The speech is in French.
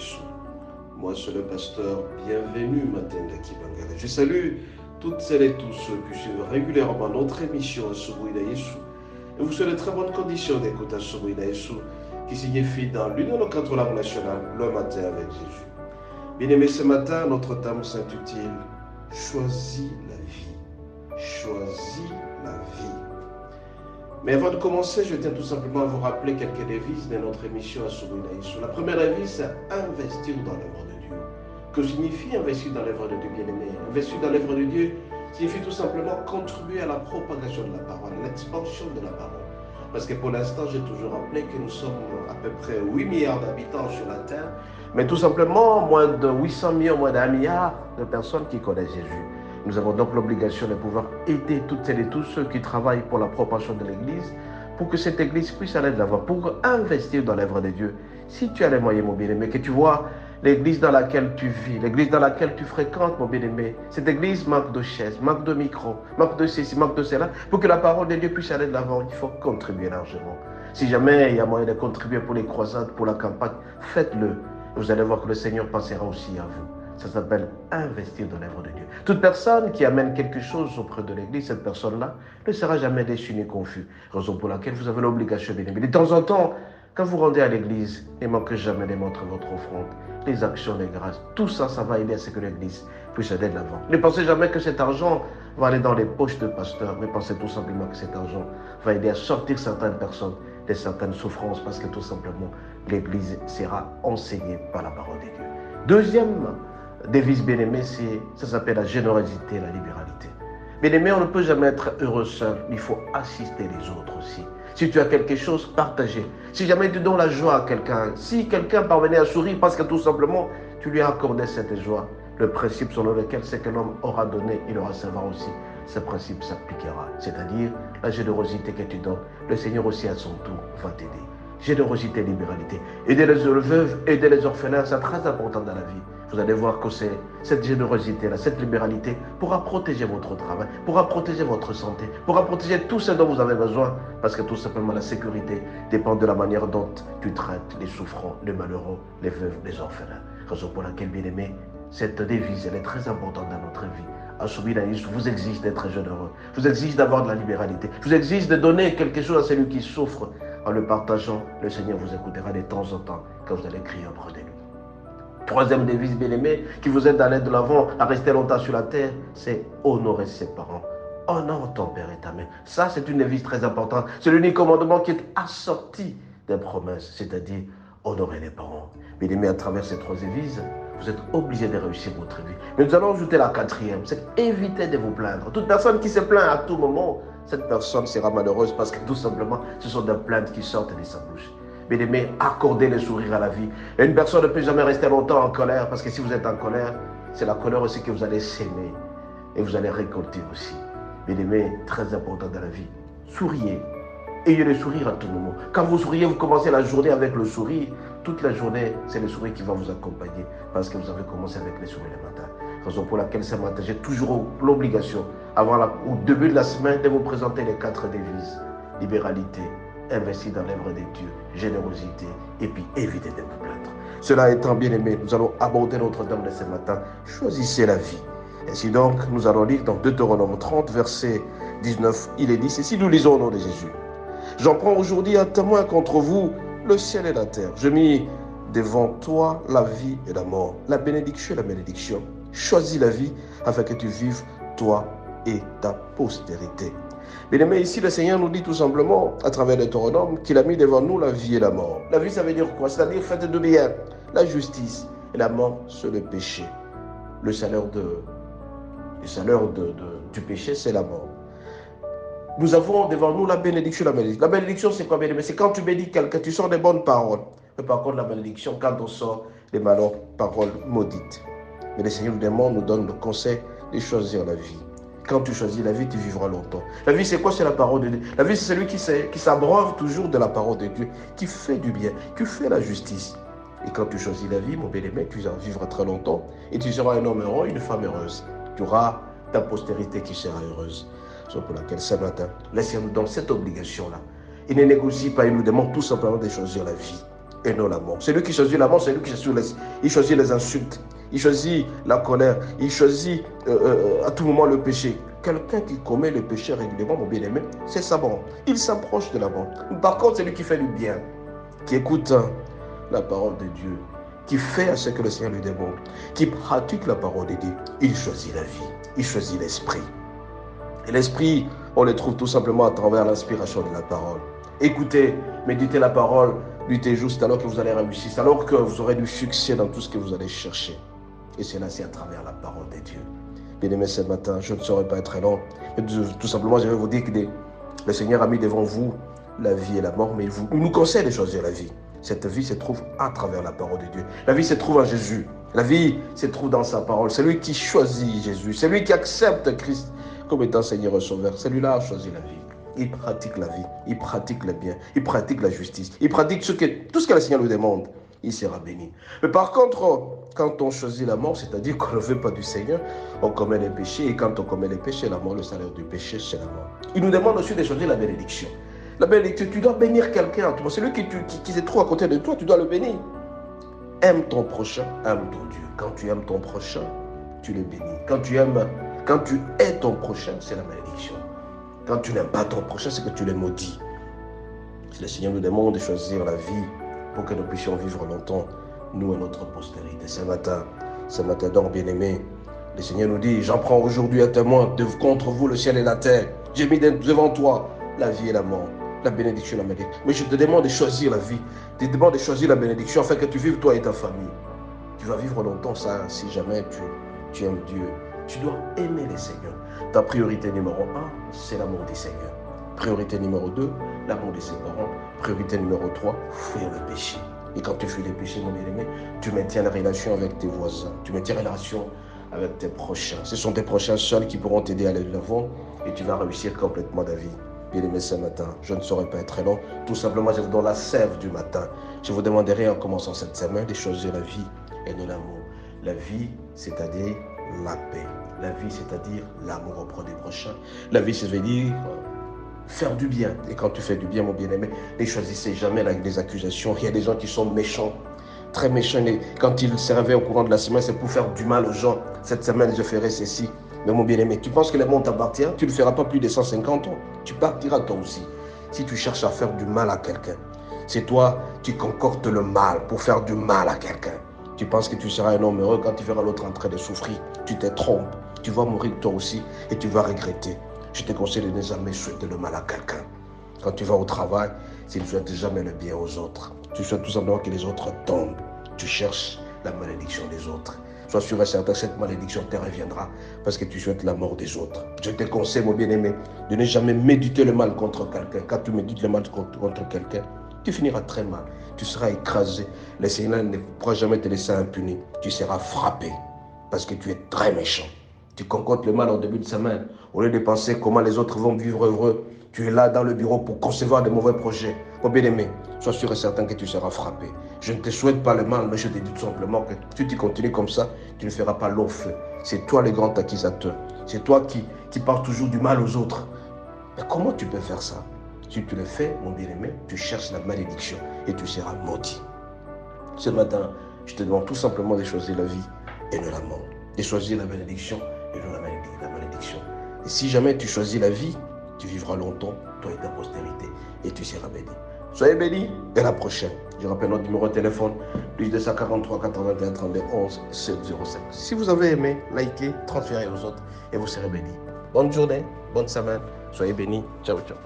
Yesu. Moi, c'est le pasteur. Bienvenue, Matenda Kibangala. Je salue toutes celles et tous ceux qui suivent régulièrement notre émission à Souboïda Yesu. Et vous souhaitez de très bonnes conditions d'écoute à Souboïda Yesu, qui signifie dans l'une de nos 4 langues nationales, le matin avec Jésus. Bien-aimés, ce matin, notre thème s'intitule Choisis la vie. Choisis la vie. Mais avant de commencer, je tiens tout simplement à vous rappeler quelques devises de notre émission à Souboïda Yesu. La première devise, c'est investir dans l'œuvre de Dieu. Que signifie investir dans l'œuvre de Dieu, bien-aimé? Investir dans l'œuvre de Dieu signifie tout simplement contribuer à la propagation de la parole, à l'expansion de la parole. Parce que pour l'instant, j'ai toujours rappelé que nous sommes à peu près 8 milliards d'habitants sur la Terre, mais tout simplement moins de 800 millions, moins d'1 milliard de personnes qui connaissent Jésus. Nous avons donc l'obligation de pouvoir aider toutes celles et tous ceux qui travaillent pour la propagation de l'Église, pour que cette Église puisse aller de l'avant, pour investir dans l'œuvre de Dieu. Si tu as les moyens, mon bien-aimé, que tu vois l'Église dans laquelle tu vis, l'Église dans laquelle tu fréquentes, mon bien-aimé, cette Église manque de chaises, manque de micros, manque de ceci, manque de cela, pour que la parole de Dieu puisse aller de l'avant, il faut contribuer largement. Si jamais il y a moyen de contribuer pour les croisades, pour la campagne, faites-le. Vous allez voir que le Seigneur pensera aussi à vous. Ça s'appelle investir dans l'œuvre de Dieu. Toute personne qui amène quelque chose auprès de l'Église, cette personne-là ne sera jamais déçue ni confuse. Raison pour laquelle vous avez l'obligation, bien aimé. De temps en temps, quand vous rendez à l'Église, ne manquez jamais de montrer votre offrande, les actions, les grâces. Tout ça, ça va aider à ce que l'Église puisse aller de l'avant. Ne pensez jamais que cet argent va aller dans les poches de pasteurs, mais pensez tout simplement que cet argent va aider à sortir certaines personnes de certaines souffrances, parce que tout simplement, l'Église sera enseignée par la parole de Dieu. Deuxième devise, bien-aimé, ça s'appelle la générosité et la libéralité. Bien-aimé, on ne peut jamais être heureux seul, il faut assister les autres aussi. Si tu as quelque chose, partagez. Si jamais tu donnes la joie à quelqu'un, si quelqu'un parvenait à sourire parce que tout simplement, tu lui as accordé cette joie, le principe selon lequel c'est que l'homme aura donné, il aura savoir aussi. Ce principe s'appliquera, c'est-à-dire la générosité que tu donnes, le Seigneur aussi à son tour va t'aider. Générosité et libéralité. Aider les veuves, aider les orphelins, c'est très important dans la vie. Vous allez voir que c'est cette générosité-là, cette libéralité pourra protéger votre travail, pourra protéger votre santé, pourra protéger tout ce dont vous avez besoin. Parce que tout simplement la sécurité dépend de la manière dont tu traites les souffrants, les malheureux, les veuves, les orphelins. Raison pour laquelle, bien aimé, cette devise, elle est très importante dans notre vie. À Souboïda Yesu vous exige d'être généreux, vous exige d'avoir de la libéralité, vous exige de donner quelque chose à celui qui souffre. En le partageant, le Seigneur vous écoutera de temps en temps quand vous allez crier auprès de lui. Troisième devise, bien-aimé, qui vous aide à aller de l'avant, à rester longtemps sur la terre, c'est honorer ses parents. Honore ton père et ta mère. Ça, c'est une devise très importante. C'est l'unique commandement qui est assorti des promesses, c'est-à-dire honorer les parents. Bien-aimé, à travers ces 3 devises, vous êtes obligé de réussir votre vie. Mais nous allons ajouter la 4e, c'est éviter de vous plaindre. Toute personne qui se plaint à tout moment, cette personne sera malheureuse parce que tout simplement, ce sont des plaintes qui sortent de sa bouche. Bien-aimé, accordez le sourire à la vie. Et une personne ne peut jamais rester longtemps en colère, parce que si vous êtes en colère, c'est la colère aussi que vous allez s'aimer et vous allez récolter aussi. Bien-aimé, très important dans la vie, souriez. Ayez le sourire à tout moment. Quand vous souriez, vous commencez la journée avec le sourire. Toute la journée, c'est le sourire qui va vous accompagner, parce que vous avez commencé avec le sourire le matin. Raison pour laquelle ce matin, j'ai toujours l'obligation, au début de la semaine, de vous présenter les 4 devises. Libéralité, investir dans l'œuvre de Dieu, générosité, et puis éviter de vous plaindre. Cela étant, bien aimé, nous allons aborder notre thème de ce matin. Choisissez la vie. Ainsi donc, nous allons lire dans Deutéronome 30, verset 19, il est dit, ceci nous lisons au nom de Jésus. J'en prends aujourd'hui un témoin contre vous, le ciel et la terre. Je mis devant toi la vie et la mort, la bénédiction et la malédiction. Choisis la vie afin que tu vives, toi et ta postérité. Bien aimé, ici le Seigneur nous dit tout simplement, à travers le Deutéronome, qu'il a mis devant nous la vie et la mort. La vie, ça veut dire quoi? C'est-à-dire faites de bien, la justice, et la mort, c'est le péché. Le salaire du péché, c'est la mort. Nous avons devant nous la bénédiction et la malédiction. La bénédiction, c'est quoi, bien aimé? C'est quand tu bénis quelqu'un, tu sors des bonnes paroles. Mais par contre, la malédiction, quand on sort des malheurs, paroles maudites. Mais le Seigneur nous donne le conseil de choisir la vie. Quand tu choisis la vie, tu vivras longtemps. La vie, c'est quoi? C'est la parole de Dieu. La vie, c'est celui qui s'abreuve toujours de la parole de Dieu, qui fait du bien, qui fait la justice. Et quand tu choisis la vie, mon bien-aimé, tu vivras très longtemps et tu seras un homme heureux, une femme heureuse. Tu auras ta postérité qui sera heureuse. C'est pour laquelle ce matin, laissez-nous dans cette obligation-là. Il ne négocie pas, il nous demande tout simplement de choisir la vie. et non la mort. Celui qui choisit la mort, c'est lui qui choisit les insultes, il choisit la colère, il choisit à tout moment le péché. Quelqu'un qui commet le péché régulièrement, mon bien-aimé, c'est sa mort. Il s'approche de la mort. Par contre, celui qui fait du bien, qui écoute la parole de Dieu, qui fait à ce que le Seigneur lui demande, qui pratique la parole de Dieu, il choisit la vie, il choisit l'esprit. Et l'esprit, on le trouve tout simplement à travers l'inspiration de la parole. Écoutez, méditez la parole, luttez juste alors que vous allez réussir, alors que vous aurez du succès dans tout ce que vous allez chercher. Et cela, c'est à travers la parole de Dieu. Bien-aimés, ce matin, je ne saurais pas être long. Tout simplement, je vais vous dire que le Seigneur a mis devant vous la vie et la mort, mais il nous conseille de choisir la vie. Cette vie se trouve à travers la parole de Dieu. La vie se trouve en Jésus. La vie se trouve dans sa parole. C'est lui qui choisit Jésus. C'est lui qui accepte Christ comme étant Seigneur et Sauveur. Celui-là a choisi la vie. Il pratique la vie. Il pratique le bien. Il pratique la justice. Il pratique tout ce que le Seigneur lui demande. Il sera béni. Mais par contre, quand on choisit la mort, c'est-à-dire qu'on ne veut pas du Seigneur, on commet les péchés. Et quand on commet les péchés, la mort, le salaire du péché, c'est la mort. Il nous demande aussi de choisir la bénédiction. La bénédiction, tu dois bénir quelqu'un. Celui qui se trouve à côté de toi, tu dois le bénir. Aime ton prochain, aime ton Dieu. Quand tu aimes ton prochain, tu le bénis. Quand tu hais ton prochain, c'est la malédiction. Quand tu n'aimes pas ton prochain, c'est que tu le maudis. Si le Seigneur nous demande de choisir la vie pour que nous puissions vivre longtemps, nous et notre postérité. Ce matin donc, bien-aimé, le Seigneur nous dit, j'en prends aujourd'hui un témoin contre vous, le ciel et la terre. J'ai mis devant toi la vie et la mort, la bénédiction et la malédiction. Mais je te demande de choisir la vie. Je te demande de choisir la bénédiction afin que tu vives toi et ta famille. Tu vas vivre longtemps, ça, si jamais tu aimes Dieu. Tu dois aimer le Seigneur. Ta priorité numéro 1, c'est l'amour du Seigneur. Priorité numéro 2, l'amour de ses parents. Priorité numéro 3, fuir le péché. Et quand tu fuis le péché, mon bien-aimé, tu maintiens la relation avec tes voisins. Tu maintiens la relation avec tes prochains. Ce sont tes prochains seuls qui pourront t'aider à aller de l'avant et tu vas réussir complètement ta vie. Bien-aimé, ce matin, je ne saurais pas être très long. Tout simplement, je vous donne la sève du matin. Je vous demanderai en commençant cette semaine de choisir la vie et de l'amour. La vie, c'est-à-dire la paix. La vie, c'est-à-dire l'amour auprès des prochains. La vie, c'est-à-dire faire du bien. Et quand tu fais du bien, mon bien-aimé, ne choisissez jamais avec des accusations. Il y a des gens qui sont méchants, très méchants. Et quand ils se réveillent au courant de la semaine, c'est pour faire du mal aux gens. Cette semaine, je ferai ceci. Mais mon bien-aimé, tu penses que le monde t'appartient? Tu ne le feras pas plus de 150 ans. Tu partiras toi aussi. Si tu cherches à faire du mal à quelqu'un, c'est toi qui concoctes le mal pour faire du mal à quelqu'un. Tu penses que tu seras un homme heureux quand tu verras l'autre en train de souffrir. Tu te trompes. Tu vas mourir toi aussi et tu vas regretter. Je te conseille de ne jamais souhaiter le mal à quelqu'un. Quand tu vas au travail, tu ne souhaites jamais le bien aux autres. Tu souhaites tout simplement que les autres tombent. Tu cherches la malédiction des autres. Sois sûr et certain que cette malédiction te reviendra parce que tu souhaites la mort des autres. Je te conseille, mon bien-aimé, de ne jamais méditer le mal contre quelqu'un. Quand tu médites le mal contre quelqu'un, tu finiras très mal. Tu seras écrasé. Le Seigneur ne pourra jamais te laisser impuni. Tu seras frappé parce que tu es très méchant. Tu concoctes le mal en début de semaine. Au lieu de penser comment les autres vont vivre heureux, tu es là dans le bureau pour concevoir de mauvais projets. Mon bien-aimé, sois sûr et certain que tu seras frappé. Je ne te souhaite pas le mal, mais je te dis tout simplement que si tu continues comme ça, tu ne feras pas long feu. C'est toi le grand accusateur. C'est toi qui parles toujours du mal aux autres. Mais comment tu peux faire ça? Si tu le fais, mon bien-aimé, tu cherches la malédiction et tu seras maudit. Ce matin, je te demande tout simplement de choisir la vie et non la mort. De choisir la bénédiction et non la malédiction. Et si jamais tu choisis la vie, tu vivras longtemps, toi et ta postérité, et tu seras béni. Soyez bénis, et à la prochaine. Je rappelle notre numéro de téléphone, plus 243 81 32 11 705. Si vous avez aimé, likez, transférez aux autres, et vous serez bénis. Bonne journée, bonne semaine, soyez bénis. Ciao, ciao.